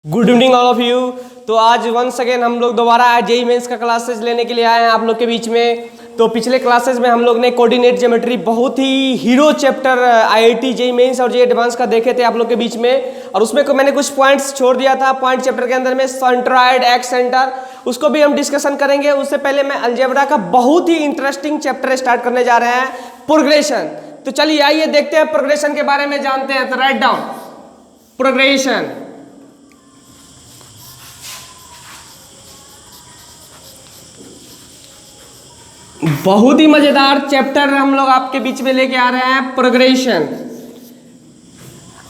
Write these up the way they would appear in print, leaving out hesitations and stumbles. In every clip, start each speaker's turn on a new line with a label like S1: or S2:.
S1: Good evening all of you. तो आज once again हम लोग दोबारा जेई मेंस का क्लासेस लेने के लिए आए हैं आप लोग के बीच में। तो पिछले क्लासेस में हम लोग ने कोऑर्डिनेट ज्योमेट्री बहुत ही hero chapter IIT JEE mains और जेई एडवांस का देखे थे आप लोग के बीच में, और उसमें को मैंने कुछ पॉइंट्स छोड़ दिया था। पॉइंट चैप्टर के अंदर में सेंट्रॉइड एक्स सेंटर, उसको भी हम डिस्कशन करेंगे। उससे पहले मैं अलजेब्रा का बहुत ही इंटरेस्टिंग चैप्टर स्टार्ट करने जा रहे हैं, प्रोग्रेशन। तो चलिए आइए देखते हैं प्रोग्रेशन के बारे में जानते हैं। तो राइट डाउन प्रोग्रेशन। बहुत ही मजेदार चैप्टर हम लोग आपके बीच में लेके आ रहे हैं, प्रोग्रेशन।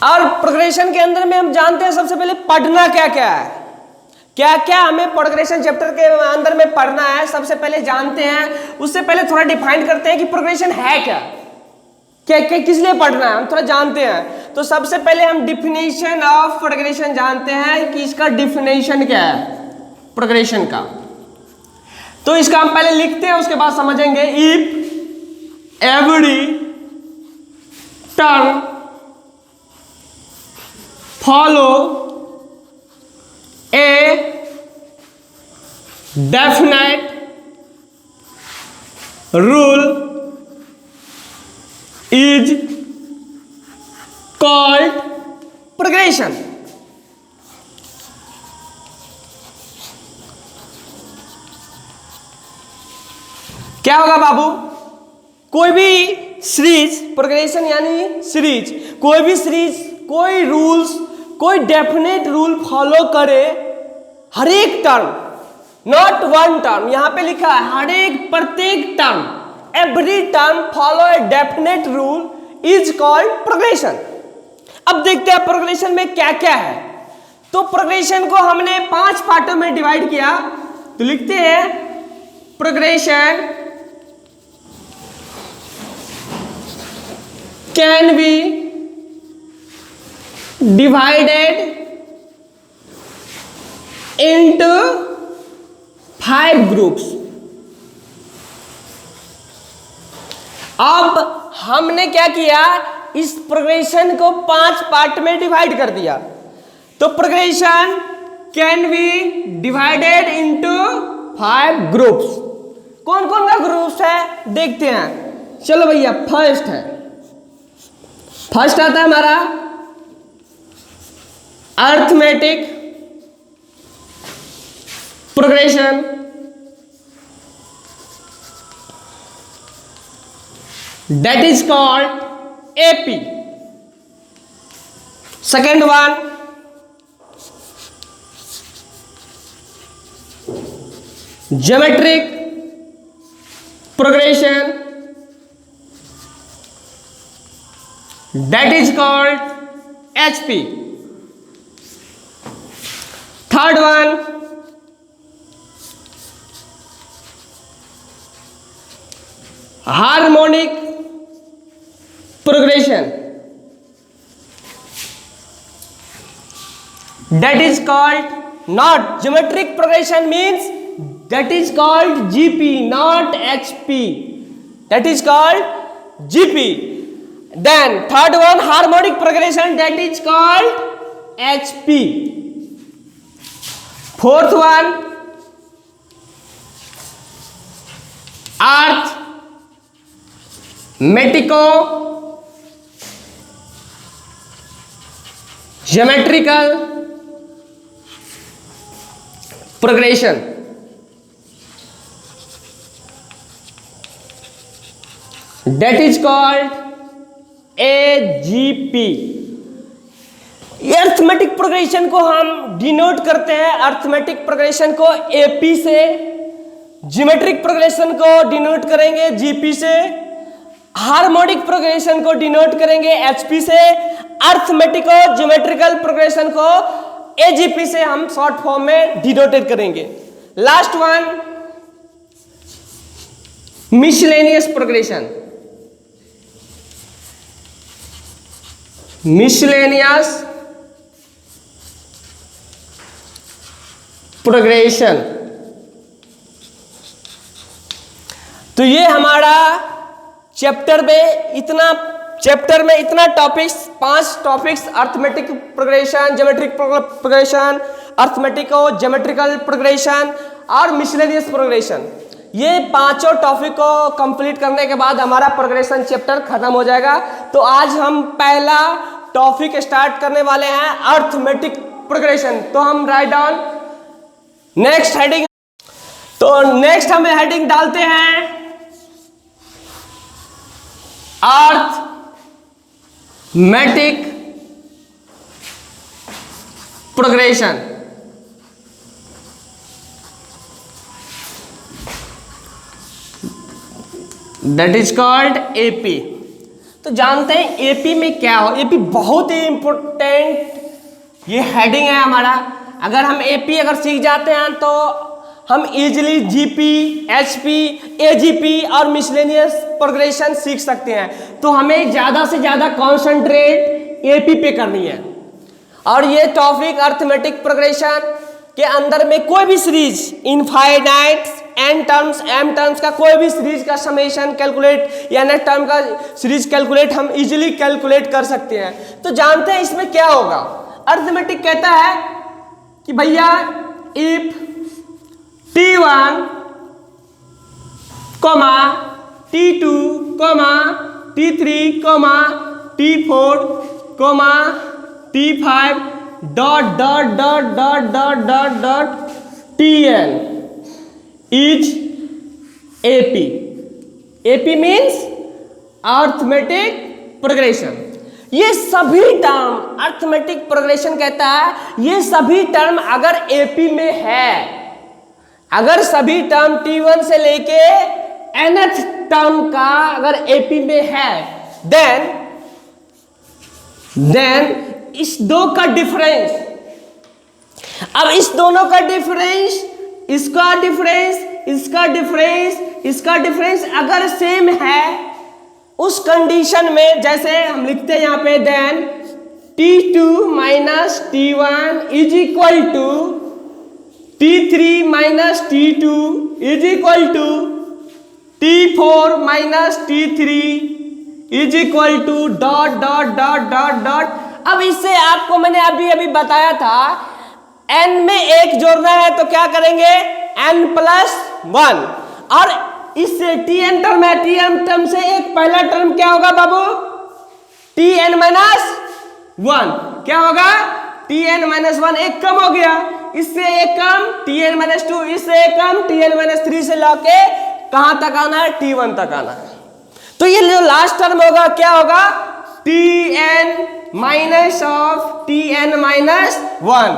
S1: और प्रोग्रेशन के अंदर में हम जानते हैं सबसे पहले पढ़ना क्या क्या है, क्या क्या हमें प्रोग्रेशन चैप्टर के अंदर में पढ़ना है, सबसे पहले जानते हैं। उससे पहले थोड़ा डिफाइन करते हैं कि प्रोग्रेशन है क्या, क्या क्या किस लिए पढ़ना है, हम थोड़ा जानते हैं। तो सबसे पहले हम डिफिनेशन ऑफ प्रोग्रेशन जानते हैं कि इसका डिफिनेशन क्या है प्रोग्रेशन का। तो इसका हम पहले लिखते हैं, उसके बाद समझेंगे। If every term follow a definite rule is called progression. क्या होगा बाबू, कोई भी सीरीज, प्रोग्रेशन यानी सीरीज, कोई भी सीरीज कोई रूल्स, कोई डेफिनेट रूल फॉलो करे, हर एक टर्म, नॉट वन टर्म, यहां पे लिखा है हर एक प्रत्येक term, every term follow a definite rule is called progression. अब देखते हैं प्रोग्रेशन में क्या क्या है। तो प्रोग्रेशन को हमने 5 पार्टों में डिवाइड किया। तो लिखते हैं progression can be divided into 5 groups। अब हमने क्या किया, इस प्रोग्रेशन को 5 पार्ट में डिवाइड कर दिया। तो progression can be divided into 5 groups. कौन कौन का ग्रुप्स है देखते हैं। चलो भैया, फर्स्ट आता है हमारा arithmetic progression, that is called AP. Second one geometric progression, that is called HP. Third one harmonic progression, that is called, not geometric progression means that is called GP, not HP, that is called GP. Then third one harmonic progression, that is called HP. Fourth one arithmetico geometrical progression, that is called AGP। Arithmetic progression को हम denote करते हैं, arithmetic progression को AP से, geometric progression को denote करेंगे GP से, harmonic progression को डिनोट करेंगे HP से, अर्थमेटिको ज्योमेट्रिकल प्रोग्रेशन को AGP से हम शॉर्ट फॉर्म में डिनोटेड करेंगे। Last one miscellaneous progression, miscellaneous progression. तो ये हमारा चैप्टर में इतना चैप्टर में इतना topics, 5 topics, arithmetic progression, geometric progression, अर्थमेटिको geometrical progression और मिसलेनियस प्रोग्रेशन, ये पांचों टॉपिक को कंप्लीट करने के बाद हमारा प्रोग्रेशन चैप्टर खत्म हो जाएगा। तो आज हम पहला टॉपिक स्टार्ट करने वाले हैं, अर्थमेटिक प्रोग्रेशन। तो हम राइट डाउन नेक्स्ट हेडिंग, तो नेक्स्ट हम हेडिंग डालते हैं arithmetic progression. That is called AP. तो जानते हैं एपी में क्या हो। एपी बहुत ही इंपॉर्टेंट ये हेडिंग है हमारा। अगर हम एपी अगर सीख जाते हैं तो हम इजीली जीपी, एचपी, एजीपी और मिसलेनियस प्रोग्रेशन सीख सकते हैं। तो हमें ज़्यादा से ज़्यादा कॉन्सेंट्रेट एपी पे करनी है। और ये टॉपिक अर्थमेटिक प्रोग्रेशन के अंदर में कोई भी series infinite n terms, m terms का कोई भी सीरीज का समेशन कैलकुलेट या नेट टर्म का सीरीज कैलकुलेट हम इजीली कैलकुलेट कर सकते हैं। तो जानते हैं इसमें क्या होगा। अर्थमेटिक कहता है कि भैया if T1, T2, T3, T4, T5 Tn is AP. AP means arithmetic progression। ये सभी टर्म अर्थमेटिक प्रोग्रेशन कहता है, ये सभी टर्म अगर AP में है, अगर सभी टर्म T1 से लेके nth टर्म का अगर AP में है, देन इस दो का डिफरेंस, अब इस दोनों का डिफरेंस, इसका डिफरेंस, इसका डिफरेंस, इसका डिफरेंस अगर सेम है, उस कंडीशन में जैसे हम लिखते हैं यहाँ पे then T2 minus T1 is equal to T3 minus T2 is equal to T4 minus T3 is equal to dot dot dot dot dot. अब इससे आपको मैंने अभी बताया था n में 1 जोड़ना है तो क्या करेंगे n+1, और इससे Tn टर्म है, Tn टर्म से एक पहला टर्म क्या होगा बाबू Tn-1 क्या होगा Tn-1 एक कम हो गया, इससे एक कम Tn-2, इससे एक कम Tn-3 से लाके कहां तक आना है T1 तक आना है। तो ये जो लास्ट टर्म होगा क्या होगा Tn माइनस ऑफ Tn-1।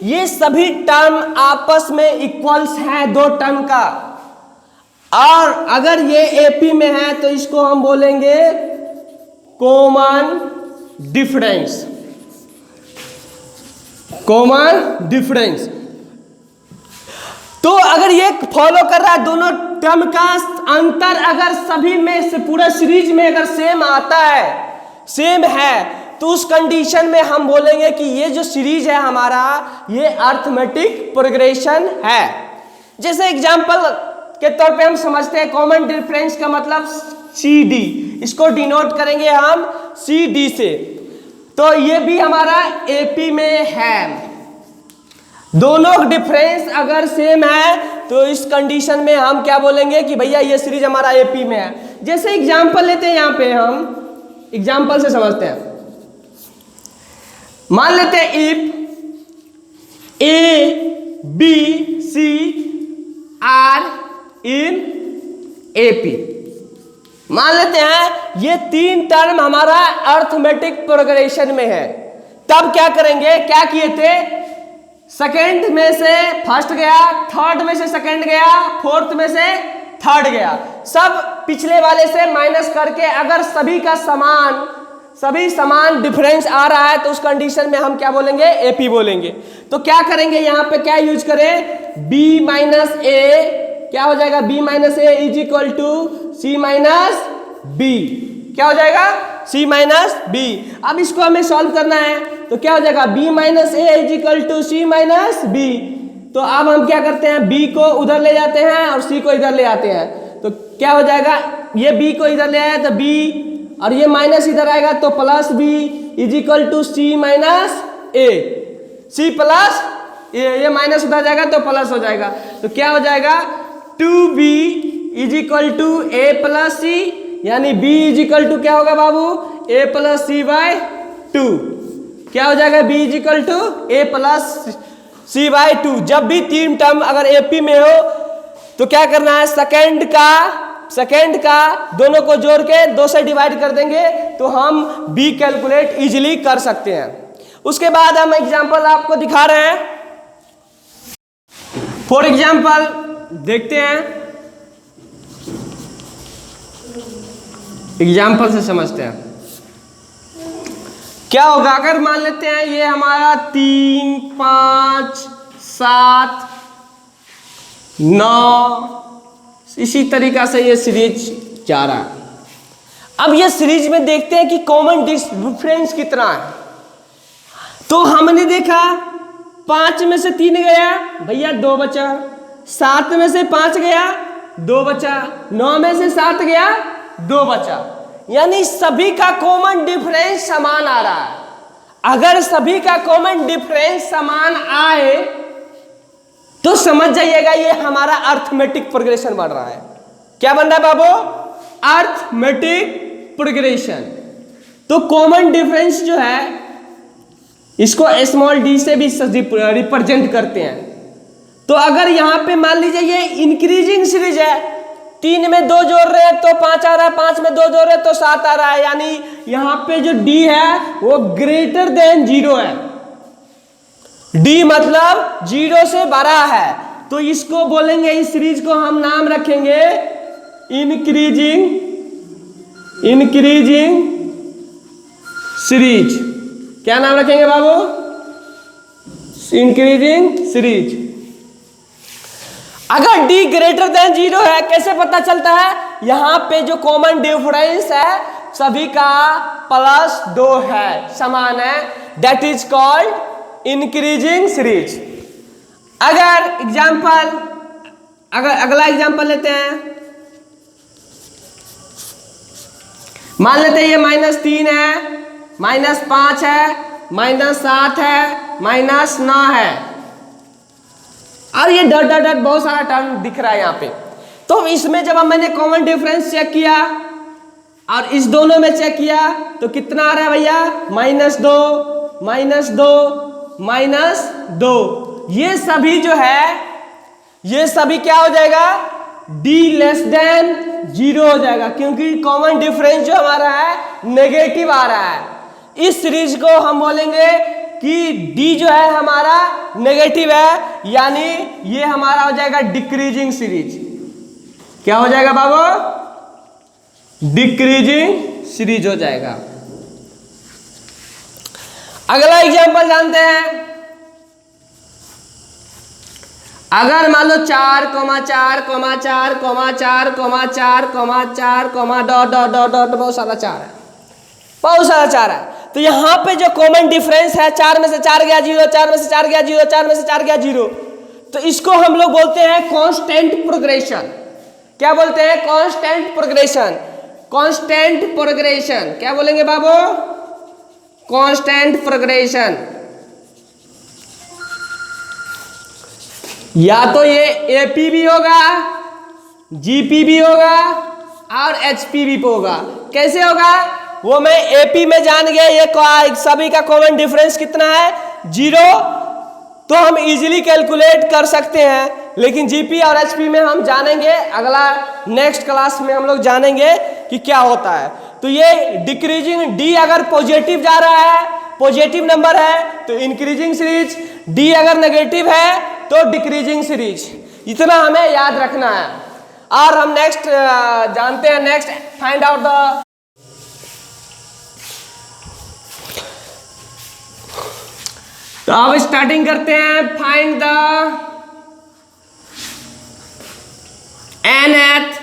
S1: ये सभी टर्म आपस में इक्वल्स है दो टर्म का, और अगर ये एपी में है तो इसको हम बोलेंगे कॉमन डिफरेंस, कॉमन डिफरेंस। तो अगर ये फॉलो कर रहा है दोनों टर्म का अंतर अगर सभी में से पूरा सीरीज में अगर सेम आता है, सेम है, तो उस कंडीशन में हम बोलेंगे कि ये जो सीरीज है हमारा ये अर्थमेटिक प्रोग्रेशन है। जैसे एग्जांपल के तौर पे हम समझते हैं कॉमन डिफरेंस का मतलब CD, इसको डिनोट करेंगे हम CD से। तो ये भी हमारा AP में है। दोनों डिफरेंस अगर सेम है तो इस कंडीशन में हम क्या बोलेंगे कि भैया ये सीरीज हमारा AP में है। जैसे एग्जांपल लेते हैं, यहाँ पे हम एग्जांपल से समझते हैं। मान लेते हैं if ABC are in AP, मान लेते हैं ये 3 टर्म हमारा अर्थमेटिक प्रोग्रेशन में है। तब क्या करेंगे, क्या किए थे, सेकंड में से फर्स्ट गया, थर्ड में से सेकंड गया, फोर्थ में से थर्ड गया, सब पिछले वाले से माइनस करके अगर सभी समान डिफरेंस आ रहा है तो उस कंडीशन में हम क्या बोलेंगे एपी बोलेंगे। तो क्या करेंगे यहाँ पे क्या यूज करें, b माइनस ए क्या हो जाएगा, b minus a is equal to c minus b, क्या हो जाएगा c माइनस बी। अब इसको हमें सॉल्व करना है तो क्या हो जाएगा b minus a is equal to c minus b. तो अब हम क्या करते हैं, b को उधर ले जाते हैं और c को इधर ले आते हैं, तो क्या हो जाएगा, ये b को इधर ले आया तो b और ये माइनस इधर आएगा तो plus b is equal to c minus a, c plus ये माइनस उधर जाएगा तो प्लस हो जाएगा, तो क्या हो जाएगा 2b is equal to A plus C, यानी b इज इक्वल टू क्या होगा बाबू a प्लस सी बाय 2। क्या हो जाएगा b is equal to a plus C by 2। जब भी तीन टर्म अगर एपी में हो तो क्या करना है, सेकेंड का दोनों को जोड़ के 2 से डिवाइड कर देंगे तो हम b कैलकुलेट इजीली कर सकते हैं। उसके बाद हम एग्जांपल आपको दिखा रहे हैं। फॉर एग्जांपल देखते हैं, एग्जांपल से समझते हैं क्या होगा। अगर मान लेते हैं ये हमारा 3, 5, 7, 9 इसी तरीका से ये सीरीज जा रहा है। अब ये सीरीज में देखते हैं कि कॉमन डिफरेंस कितना है। तो हमने देखा 5 में से 3 गया भैया 2 बचा, 7 में से 5 गया 2 बचा, 9 में से 7 गया 2 बचा, यानी सभी का कॉमन डिफरेंस समान आ रहा है। अगर सभी का कॉमन डिफरेंस समान आए तो समझ जाइएगा ये हमारा अर्थमेटिक प्रोग्रेशन बढ़ रहा है। क्या बन रहा है बाबू, अर्थमेटिक प्रोग्रेशन। तो कॉमन डिफरेंस जो है इसको स्मॉल डी से भी रिप्रेजेंट करते हैं। तो अगर यहां पे मान लीजिए ये इंक्रीजिंग सीरीज है, 3 में 2 जोड़ रहे हैं तो 5 आ रहा है, 5 में 2 जोड़ रहे हैं तो 7 आ रहा है, यानी यहां पे जो डी है वो ग्रेटर देन 0 है। डी मतलब 0 से बड़ा है, तो इसको बोलेंगे, इस सीरीज को हम नाम रखेंगे इंक्रीजिंग सीरीज। क्या नाम रखेंगे बाबू, इंक्रीजिंग सीरीज। अगर d ग्रेटर देन 0 है, कैसे पता चलता है, यहां पे जो कॉमन डिफरेंस है सभी का +2 है, समान है, that is called increasing series. अगर अगला एग्जांपल लेते हैं, मान लेते हैं ये -3 है, -5 है, -7 है, -9 है, और ये डॉट डॉट डॉट बहुत सारा टर्म दिख रहा है यहाँ पे। तो इसमें जब मैंने कॉमन डिफरेंस चेक किया और इस दोनों में चेक किया तो कितना आ रहा है भैया, -2, -2। ये सभी जो है ये सभी क्या हो जाएगा, d लेस देन 0 हो जाएगा, क्योंकि कॉमन डिफरेंस जो हमारा है नेगेटिव आ रहा है। इस सीरीज को हम बोलेंगे कि d जो है हमारा नेगेटिव है, यानी ये हमारा हो जाएगा डिक्रीजिंग सीरीज। क्या हो जाएगा बाबू, डिक्रीजिंग सीरीज हो जाएगा। अगला एग्जांपल जानते हैं। अगर मान लो 4, 4, 4, 4, 4, 4, डॉट डॉट डॉट डॉट बहुत सारा 4 है, बहुत सारा 4 है। तो यहां पे जो कॉमन डिफरेंस है 4 में से 4 गया 0, 4 में से 4 गया 0, 4 में से 4 गया 0, तो इसको हम लोग बोलते हैं कांस्टेंट प्रोग्रेशन। क्या बोलते हैं, कांस्टेंट प्रोग्रेशन। कांस्टेंट प्रोग्रेशन क्या बोलेंगे बाबू, कांस्टेंट प्रोग्रेशन। या तो ये एपी भी होगा, जीपी भी होगा और एचपी भी होगा। कैसे होगा वो मैं एपी में जान गया, ये सभी का कॉमन डिफरेंस कितना है 0, तो हम इजीली कैलकुलेट कर सकते हैं। लेकिन जीपी और एचपी में हम जानेंगे, अगला नेक्स्ट क्लास में हम लोग जानेंगे कि क्या होता है। तो ये डिक्रीजिंग डी अगर पॉजिटिव जा रहा है, पॉजिटिव नंबर है तो इंक्रीजिंग सीरीज, डी अगर नेगेटिव है तो डिक्रीजिंग सीरीज। इतना हमें याद रखना है। और हम नेक्स्ट जानते हैं, नेक्स्ट फाइंड आउट द, तो अब स्टार्टिंग करते हैं, find the nth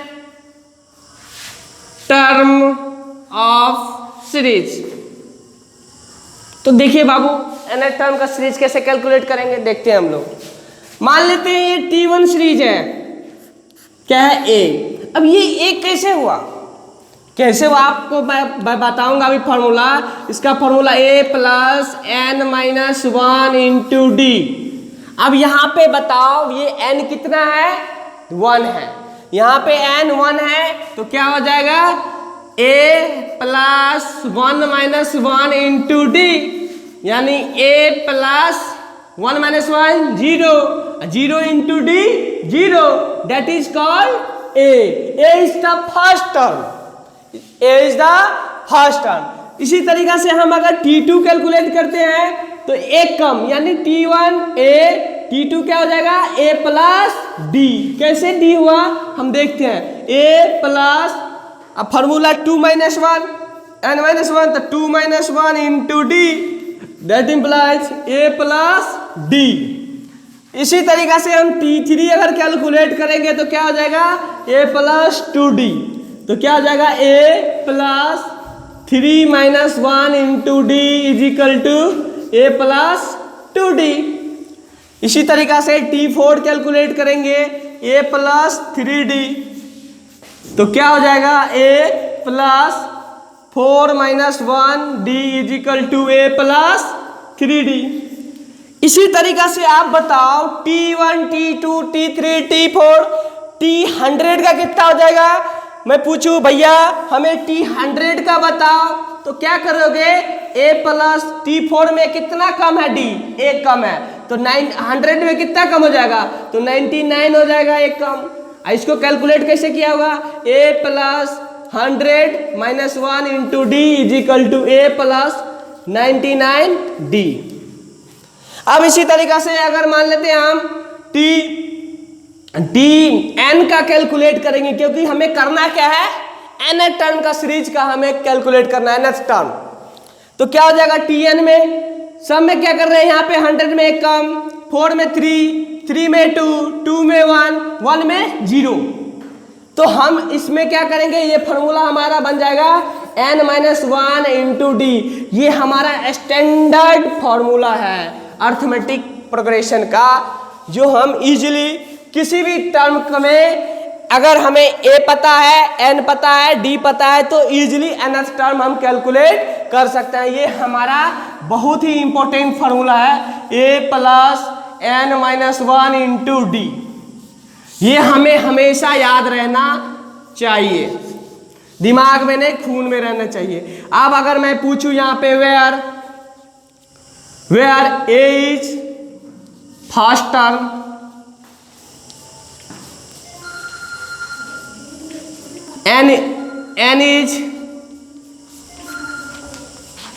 S1: term of series. तो देखिए बाबू nth टर्म का सीरीज कैसे कैलकुलेट करेंगे, देखते हैं हम लोग। मान लेते हैं ये T1 सीरीज है, क्या है A। अब ये A कैसे हुआ, कैसे वो आपको मैं बताऊंगा अभी फॉर्मूला। इसका formula a plus n minus one into d. अब यहाँ पे बताओ ये n कितना है, 1 है, यहाँ पे n 1 है, तो क्या हो जाएगा a plus one minus one into D, यानी a plus 1 minus 1 0, 0 into D 0, that is called a is the first term, a is the first term. इसी तरीका से हम अगर t2 कैलकुलेट करते हैं तो एक कम, यानी t1 a, t2 क्या हो जाएगा a प्लस d। कैसे d हुआ हम देखते हैं, a प्लस, अब फॉर्मूला 2 माइनस 1 n माइनस 1, तो 2 minus 1 into D, that implies a plus d। इसी तरीका से हम t3 अगर कैलकुलेट करेंगे तो क्या हो जाएगा a प्लस 2d, तो क्या हो जाएगा a plus 3 minus 1 into d is equal to a plus 2d। इसी तरीका से t4 कैलकुलेट करेंगे a प्लस 3d, तो क्या हो जाएगा a plus 4 minus 1 d is equal to a plus 3d। इसी तरीका से आप बताओ t1 t2 t3 t4 t100 का कितना हो जाएगा। मैं पूछूं भैया हमें t100 का बताओ, तो क्या करोगे, a प्लस t4 में कितना कम है d, एक कम है, तो 100 में कितना कम हो जाएगा, तो 99 हो जाएगा एक कम। इसको कैलकुलेट कैसे किया होगा, a plus 100 minus 1 into d is equal to a plus 99d। अब इसी तरीका से अगर मान लेते हैं हम n का कैलकुलेट करेंगे, क्योंकि हमें करना क्या है, nth टर्म का सीरीज का हमें कैलकुलेट करना है, nth टर्म। तो क्या हो जाएगा tn में, सब में क्या कर रहे हैं, यहाँ पे 100 में एक कम, 4 में 3, 3 में 2, 2 में 1, 1 में 0। तो हम इसमें क्या करेंगे, ये फॉर्मूला हमारा बन जाएगा n माइनस 1 इंटू डी। ये हमारा स्टैंडर्ड फॉर्मूला है अर्थमेटिक प्रोग्रेशन का, जो हम इजीली किसी भी टर्म में अगर हमें a पता है, n पता है, d पता है, तो इजीली nth टर्म हम कैलकुलेट कर सकते हैं। ये हमारा बहुत ही इंपॉर्टेंट फॉर्मूला है, a plus n minus 1 into D. ये हमें हमेशा याद रहना चाहिए, दिमाग में नहीं खून में रहना चाहिए। अब अगर मैं पूछूं यहाँ पे where a is first term, n is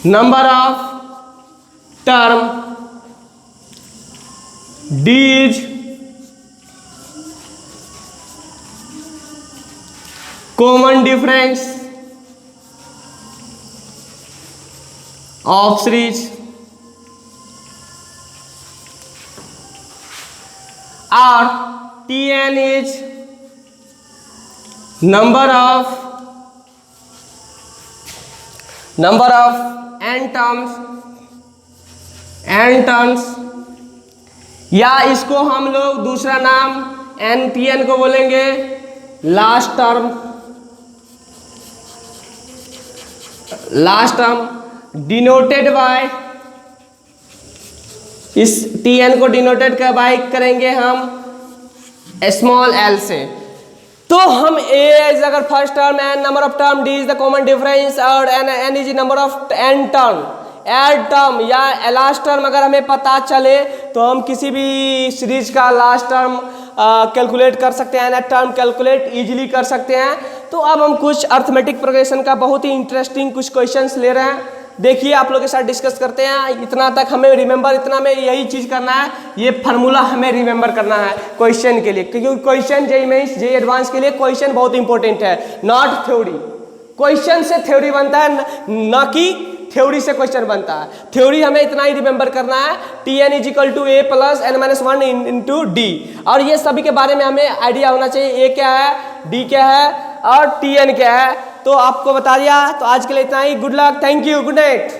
S1: number of term, d is common difference of series, or tn is number of n terms, या इसको हम लोग दूसरा नाम n को बोलेंगे लास्ट टर्म डिनोटेड बाय, इस tn को डिनोटेड बाय करेंगे हम स्मॉल l से। तो हम a इज अगर first term, n number of term, d is the common difference, और n is number of n term, एड टर्म या लास्ट टर्म अगर हमें पता चले तो हम किसी भी सीरीज का लास्ट टर्म कैलकुलेट कर सकते हैं, nth टर्म कैलकुलेट इजीली कर सकते हैं। तो अब हम कुछ अर्थमेटिक प्रोग्रेशन का बहुत ही इंटरेस्टिंग कुछ क्वेश्चंस ले रहे हैं, देखिए आप लोग के साथ डिस्कस करते हैं। इतना तक हमें रिमेंबर, इतना में यही चीज़ करना है, ये फार्मूला हमें रिमेंबर करना है क्वेश्चन के लिए, क्योंकि question JEE mains JEE advanced के लिए क्वेश्चन बहुत इंपॉर्टेंट है, नॉट थ्योरी। क्वेश्चन से थ्योरी बनता है, न कि थ्योरी से क्वेश्चन बनता है। थ्योरी हमें इतना ही रिमेंबर करना है, Tn is equal to a plus n-1 into d, और ये सभी के बारे में हमें आइडिया होना चाहिए, a क्या है, d क्या है और Tn क्या है। तो आपको बता दिया, तो आज के लिए इतना ही। Good luck, thank you, good night.